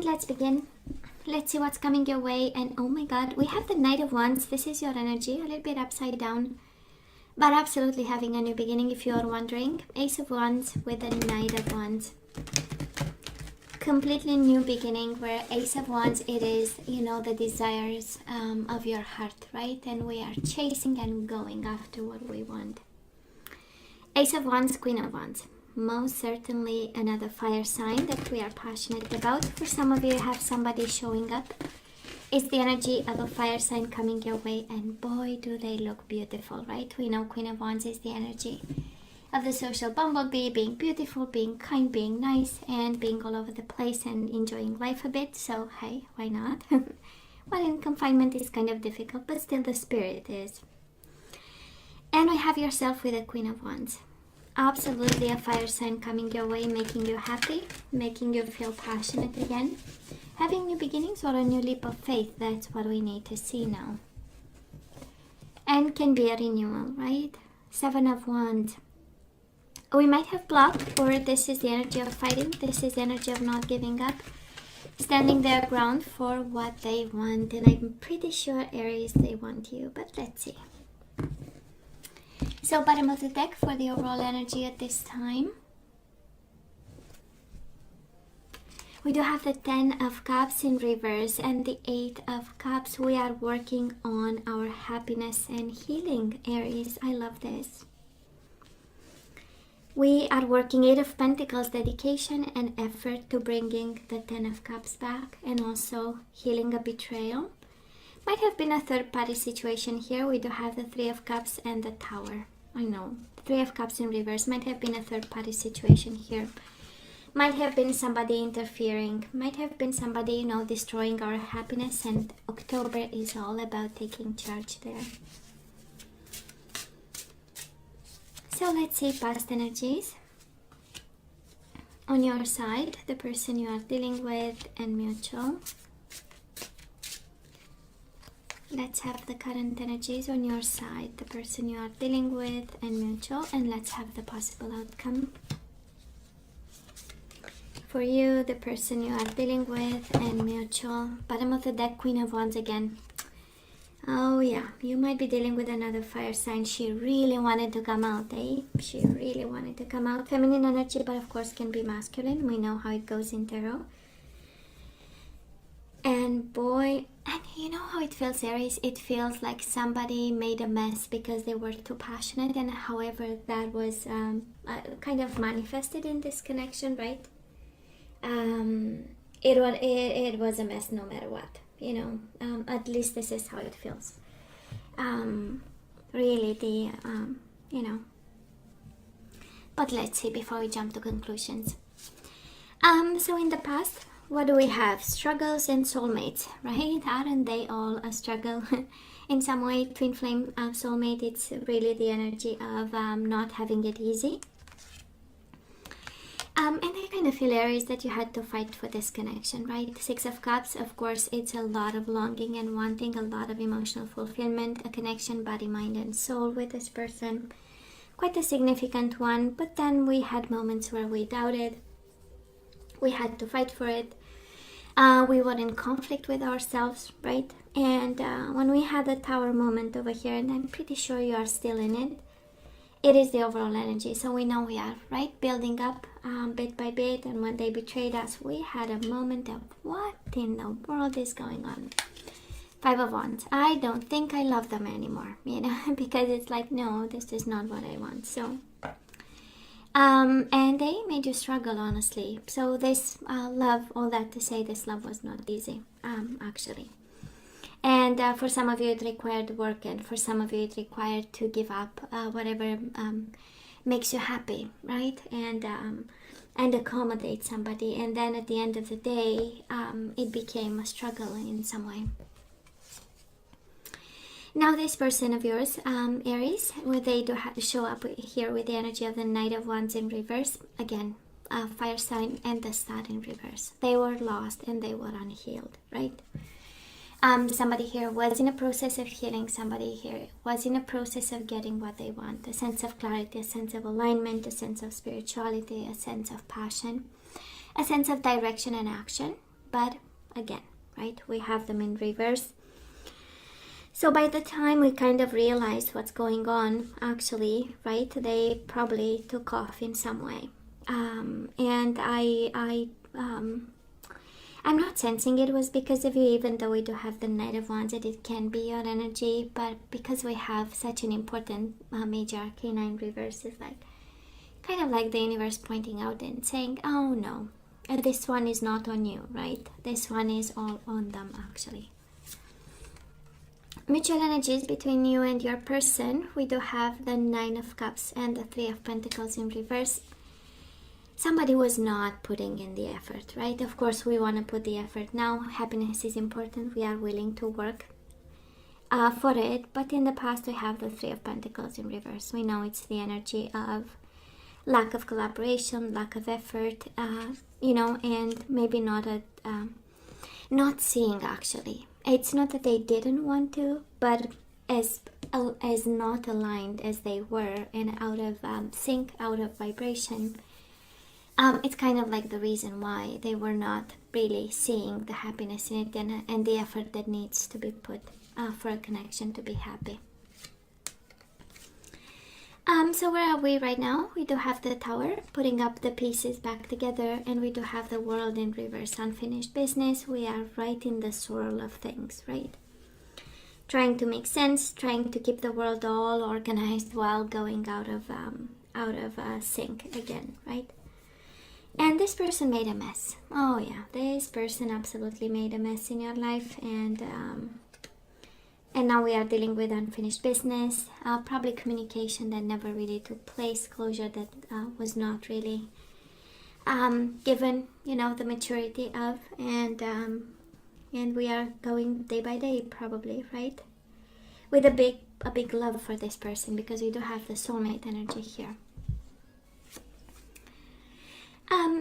And let's begin. Let's see what's coming your way. And oh my god, we have the Knight of Wands. This is your energy, a little bit upside down, but absolutely having a new beginning if you are wondering. Ace of Wands with the Knight of Wands. Completely new beginning, where Ace of Wands, it is, you know, the desires of your heart, right? And we are chasing and going after what we want. Ace of Wands, Queen of Wands. Most certainly another fire sign that we are passionate about. For some of you, have somebody showing up. It's the energy of a fire sign coming your way, and boy do they look beautiful, right? We know Queen of Wands is the energy of the social bumblebee, being beautiful, being kind, being nice, and being all over the place and enjoying life a bit. So hey, why not? Well, in confinement is kind of difficult, but still the spirit is. And we have yourself with a Queen of Wands. Absolutely a fire sign coming your way, making you happy, making you feel passionate again. Having new beginnings or a new leap of faith, that's what we need to see now. And can be a renewal, right? Seven of Wands. We might have blocked, or this is the energy of fighting. This is the energy of not giving up. Standing their ground for what they want. And I'm pretty sure, Aries, they want you. But let's see. So bottom of the deck for the overall energy at this time. We do have the 10 of Cups in reverse and the 8 of Cups. We are working on our happiness and healing, Aries. I love this. We are working 8 of Pentacles, dedication and effort to bringing the 10 of Cups back, and also healing a betrayal. Might have been a third-party situation here. We do have the 3 of Cups and the Tower. I know, 3 of Cups in reverse. Might have been a third-party situation here. Might have been somebody interfering. Might have been somebody, you know, destroying our happiness. And October is all about taking charge there. So let's see past energies. On your side, the person you are dealing with and mutual. Let's have the current energies on your side, the person you are dealing with and mutual, and let's have the possible outcome. For you, the person you are dealing with and mutual. Bottom of the deck, Queen of Wands again. Oh yeah, you might be dealing with another fire sign. She really wanted to come out, eh? She really wanted to come out. Feminine energy, but of course can be masculine. We know how it goes in tarot. And boy, and you know how it feels, Aries? It feels like somebody made a mess because they were too passionate, and however that was kind of manifested in this connection, right? It was a mess no matter what, you know. At least this is how it feels. Really, you know. But let's see before we jump to conclusions. So in the past, what do we have? Struggles and soulmates, right? Aren't they all a struggle? In some way, twin flame soulmate, it's really the energy of not having it easy. And I kind of feel, Aries, that you had to fight for this connection, right? 6 of Cups, of course, it's a lot of longing and wanting, a lot of emotional fulfillment, a connection, body, mind, and soul with this person. Quite a significant one, but then we had moments where we doubted. We had to fight for it. We were in conflict with ourselves, right? And when we had the Tower moment over here, and I'm pretty sure you are still in it, it is the overall energy. So we know we are, right, building up bit by bit. And when they betrayed us, we had a moment of what in the world is going on? 5 of Wands. I don't think I love them anymore, you know, because it's like, no, this is not what I want. So and they made you struggle, honestly. So this love, all that to say, this love was not easy, actually. And for some of you it required work, and for some of you it required to give up whatever makes you happy, right? And accommodate somebody. And then at the end of the day, it became a struggle in some way. Now this person of yours, Aries, where they do show up here with the energy of the Knight of Wands in reverse. Again, fire sign and the Star in reverse. They were lost and they were unhealed, right? Somebody here was in a process of healing. Somebody here was in a process of getting what they want. A sense of clarity, a sense of alignment, a sense of spirituality, a sense of passion, a sense of direction and action. but again, right, we have them in reverse. So by the time we kind of realize what's going on, actually, right, they probably took off in some way. And I'm not sensing it was because of you, even though we do have the Knight of Wands, it can be your energy, but because we have such an important major arcana in reverse, it's like kind of like the universe pointing out and saying, oh no, this one is not on you, right? This one is all on them, actually. Mutual energies between you and your person, we do have the Nine of Cups and the Three of Pentacles in reverse. Somebody was not putting in the effort, right? Of course, we want to put the effort now. Happiness is important. We are willing to work for it. But in the past, we have the Three of Pentacles in reverse. We know it's the energy of lack of collaboration, lack of effort, you know, and maybe not seeing, actually. It's not that they didn't want to, but as not aligned as they were and out of sync, out of vibration, it's kind of like the reason why they were not really seeing the happiness in it and the effort that needs to be put for a connection to be happy. So where are we right now? We do have the Tower, putting up the pieces back together, and we do have the World in reverse, unfinished business. We are right in the swirl of things, right? Trying to make sense, trying to keep the world all organized while going out of sync again, right? And this person made a mess. Oh yeah, this person absolutely made a mess in your life, and now we are dealing with unfinished business, probably communication that never really took place, closure that was not really given, you know, the maturity of, and we are going day by day, probably, right? With a big love for this person, because we do have the soulmate energy here.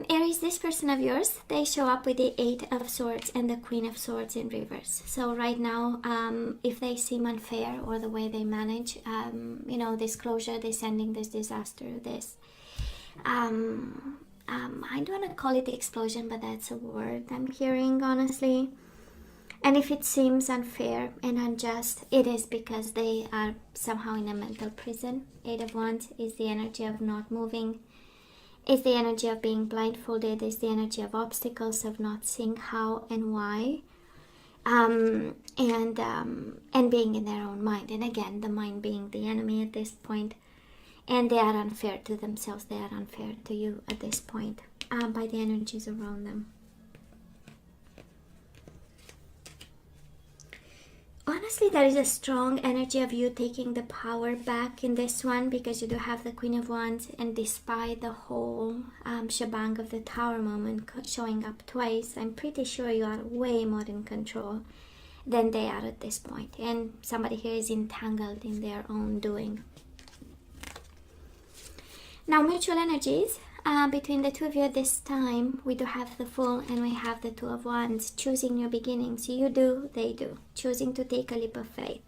Aries, this person of yours, they show up with the Eight of Swords and the Queen of Swords in reverse. So right now, if they seem unfair or the way they manage, you know, this closure, this ending, this disaster, this, I don't want to call it the explosion, but that's a word I'm hearing, honestly. And if it seems unfair and unjust, it is because they are somehow in a mental prison. Eight of Wands is the energy of not moving. It's the energy of being blindfolded. It's the energy of obstacles, of not seeing how and why, and being in their own mind. And again, the mind being the enemy at this point. And they are unfair to themselves. They are unfair to you at this point by the energies around them. Honestly, there is a strong energy of you taking the power back in this one, because you do have the Queen of Wands, and despite the whole shebang of the Tower moment showing up twice, I'm pretty sure you are way more in control than they are at this point, and somebody here is entangled in their own doing. Now, mutual energies. Between the two of you at this time, we do have the Fool and we have the Two of Wands. Choosing new beginnings. You do, they do. Choosing to take a leap of faith.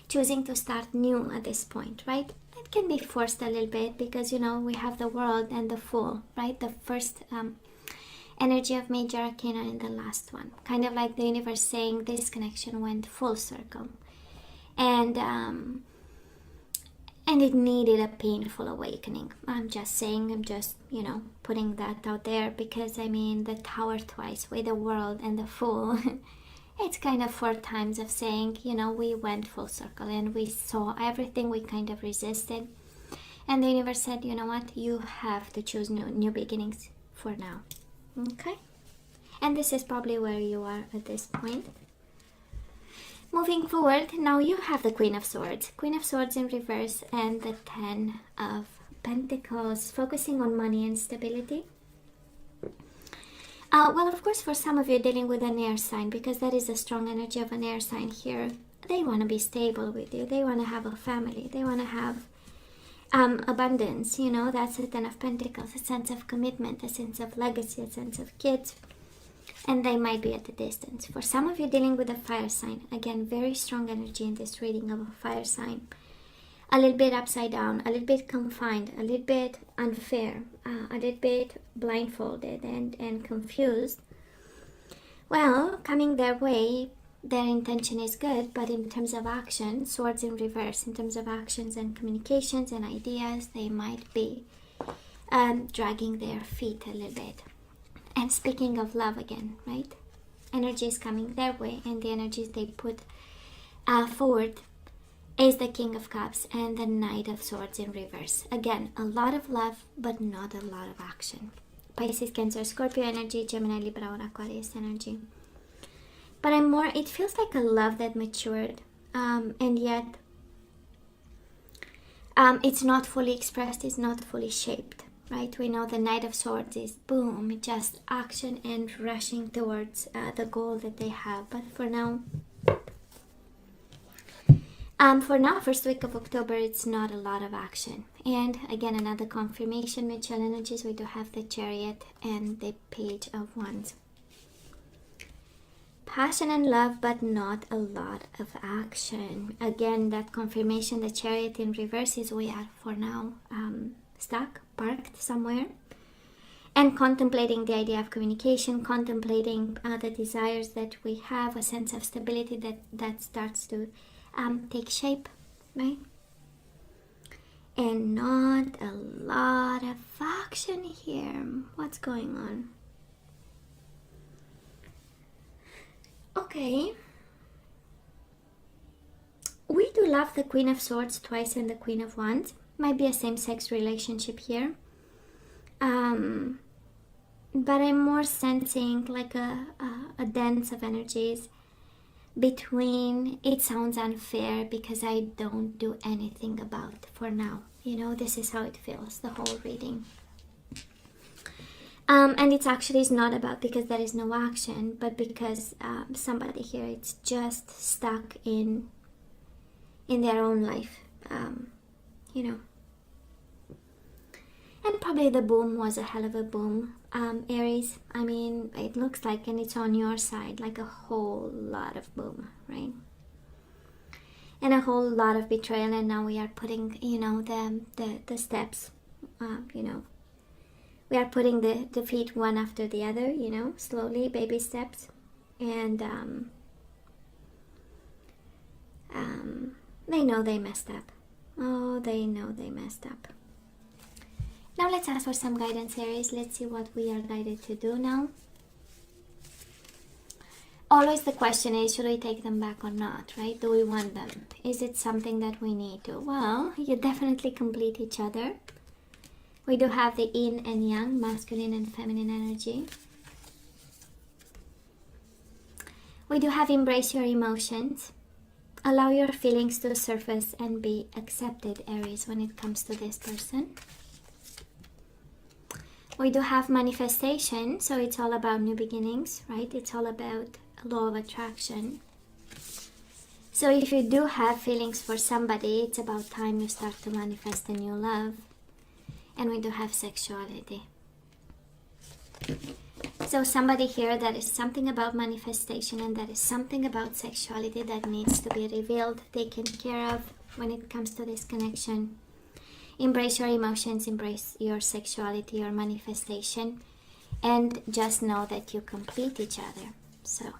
Choosing to start new at this point, right? It can be forced a little bit because, you know, we have the World and the Fool, right? The first energy of major arcana and the last one. Kind of like the universe saying this connection went full circle. And it needed a painful awakening. I'm just, you know, putting that out there, because I mean, the Tower twice with the World and the Fool, it's kind of 4 times of saying, you know, we went full circle and we saw everything we kind of resisted. And the universe said, you know what, you have to choose new beginnings for now. Okay? And this is probably where you are at this point. Moving forward, now you have the Queen of Swords. Queen of Swords in reverse and the Ten of Pentacles, focusing on money and stability. Well, of course, for some of you dealing with an air sign, because that is a strong energy of an air sign here. They want to be stable with you. They want to have a family. They want to have abundance. You know, that's the Ten of Pentacles, a sense of commitment, a sense of legacy, a sense of kids. And they might be at a distance. For some of you dealing with a fire sign, again, very strong energy in this reading of a fire sign. A little bit upside down, a little bit confined, a little bit unfair, a little bit blindfolded and confused. Well, coming their way, their intention is good, but in terms of action, swords in reverse, in terms of actions and communications and ideas, they might be dragging their feet a little bit. And speaking of love again, right? Energy is coming their way, and the energies they put forward is the King of Cups and the Knight of Swords in reverse. Again, a lot of love, but not a lot of action. Pisces, Cancer, Scorpio energy, Gemini, Libra, or Aquarius energy. But it feels like a love that matured, and yet it's not fully expressed, it's not fully shaped, right? We know the Knight of Swords is boom, just action and rushing towards the goal that they have. But for now, first week of October, it's not a lot of action. And again, another confirmation, mutual energies, we do have the Chariot and the Page of Wands. Passion and love, but not a lot of action. Again, that confirmation, the Chariot in reverse, is we are for now stuck, parked somewhere, and contemplating the idea of communication, contemplating the desires that we have, a sense of stability that starts to take shape, right? And not a lot of action here. What's going on? Okay. We do love the Queen of Swords twice and the Queen of Wands. Might be a same-sex relationship here. But I'm more sensing like a dance of energies between it sounds unfair because I don't do anything about it for now. You know, this is how it feels, the whole reading. And it's actually not about because there is no action, but because somebody here it's just stuck in their own life, you know. And probably the boom was a hell of a boom, Aries. I mean, it looks like, and it's on your side, like a whole lot of boom, right? And a whole lot of betrayal, and now we are putting, you know, the steps, you know. We are putting the feet one after the other, you know, slowly, baby steps. And they know they messed up. Oh, they know they messed up. Now let's ask for some guidance, Aries. Let's see what we are guided to do now. Always the question is, should we take them back or not, right? Do we want them? Is it something that we need to? Well, you definitely complete each other. We do have the yin and yang, masculine and feminine energy. We do have embrace your emotions. Allow your feelings to surface and be accepted, Aries, when it comes to this person. We do have manifestation, so it's all about new beginnings, right? It's all about law of attraction. So if you do have feelings for somebody, it's about time you start to manifest a new love. And we do have sexuality. So somebody here, that is something about manifestation, and that is something about sexuality that needs to be revealed, taken care of when it comes to this connection. Embrace your emotions, embrace your sexuality, your manifestation, and just know that you complete each other. So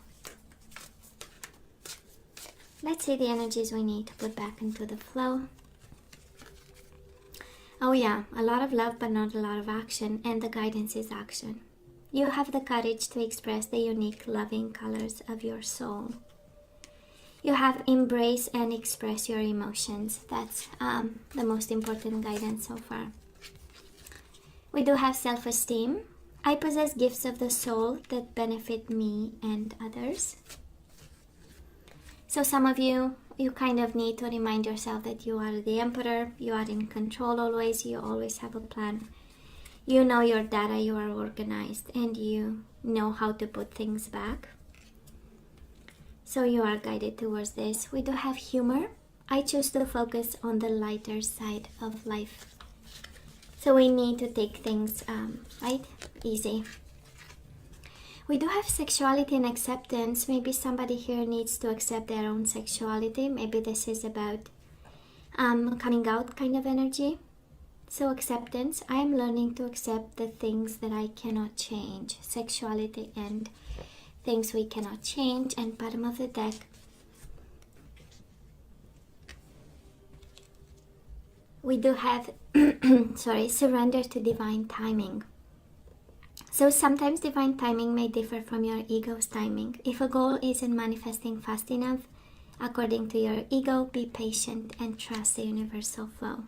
let's see the energies we need to put back into the flow. Oh yeah, a lot of love, but not a lot of action, and the guidance is action. You have the courage to express the unique, loving colors of your soul. You have embrace and express your emotions. That's the most important guidance so far. We do have self-esteem. I possess gifts of the soul that benefit me and others. So some of you kind of need to remind yourself that you are the emperor, you are in control always, you always have a plan. You know your data, you are organized, and you know how to put things back. So you are guided towards this. We do have humor. I choose to focus on the lighter side of life. So we need to take things right, easy. We do have sexuality and acceptance. Maybe somebody here needs to accept their own sexuality. Maybe this is about coming out kind of energy. So acceptance. I am learning to accept the things that I cannot change. Sexuality and things we cannot change, and bottom of the deck, we do have sorry, surrender to divine timing. So sometimes divine timing may differ from your ego's timing. If a goal isn't manifesting fast enough according to your ego, be patient and trust the universal flow.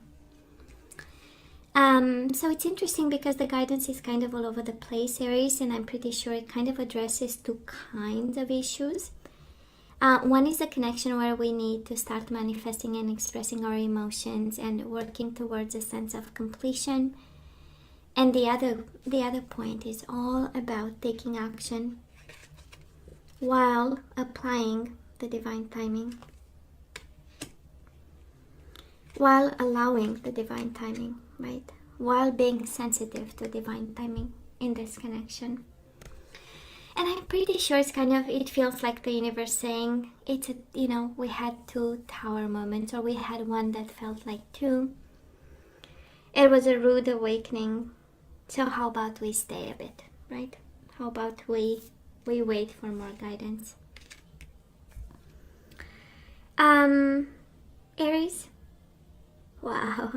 So it's interesting because the guidance is kind of all over the place, Aries, and I'm pretty sure it kind of addresses two kinds of issues. One is a connection where we need to start manifesting and expressing our emotions and working towards a sense of completion. And the other point is all about taking action while applying the divine timing, while allowing the divine timing, right? While being sensitive to divine timing in this connection. And I'm pretty sure it's kind of, it feels like the universe saying, it's a, you know, we had two tower moments, or we had one that felt like two. It was a rude awakening. So how about we stay a bit, right? How about we wait for more guidance? Aries? Wow.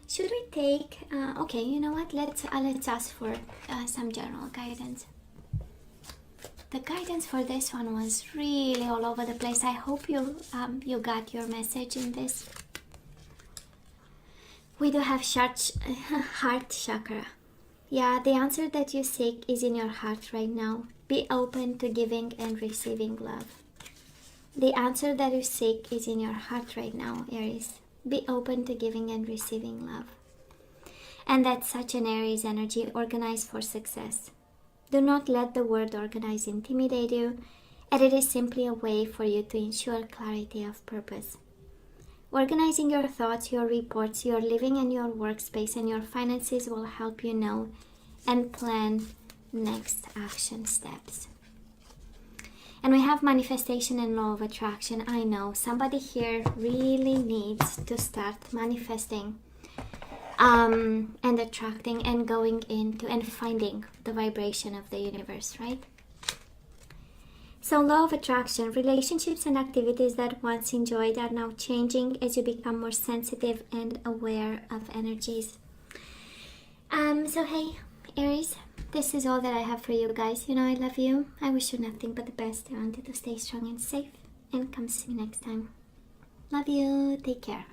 Should we take, okay, you know what? Let's ask for some general guidance. The guidance for this one was really all over the place. I hope you got your message in this. We do have heart chakra. Yeah, the answer that you seek is in your heart right now. Be open to giving and receiving love. The answer that you seek is in your heart right now, Aries. Be open to giving and receiving love. And that's such an Aries energy, organized for success. Do not let the word organize intimidate you, and it is simply a way for you to ensure clarity of purpose. Organizing your thoughts, your reports, your living and your workspace, and your finances will help you know and plan next action steps. And we have manifestation and law of attraction. I know somebody here really needs to start manifesting and attracting and going into and finding the vibration of the universe, right? So law of attraction, relationships and activities that once enjoyed are now changing as you become more sensitive and aware of energies. So hey, Aries, this is all that I have for you guys. You know I love you. I wish you nothing but the best. I want you to stay strong and safe, and come see me next time. Love you. Take care.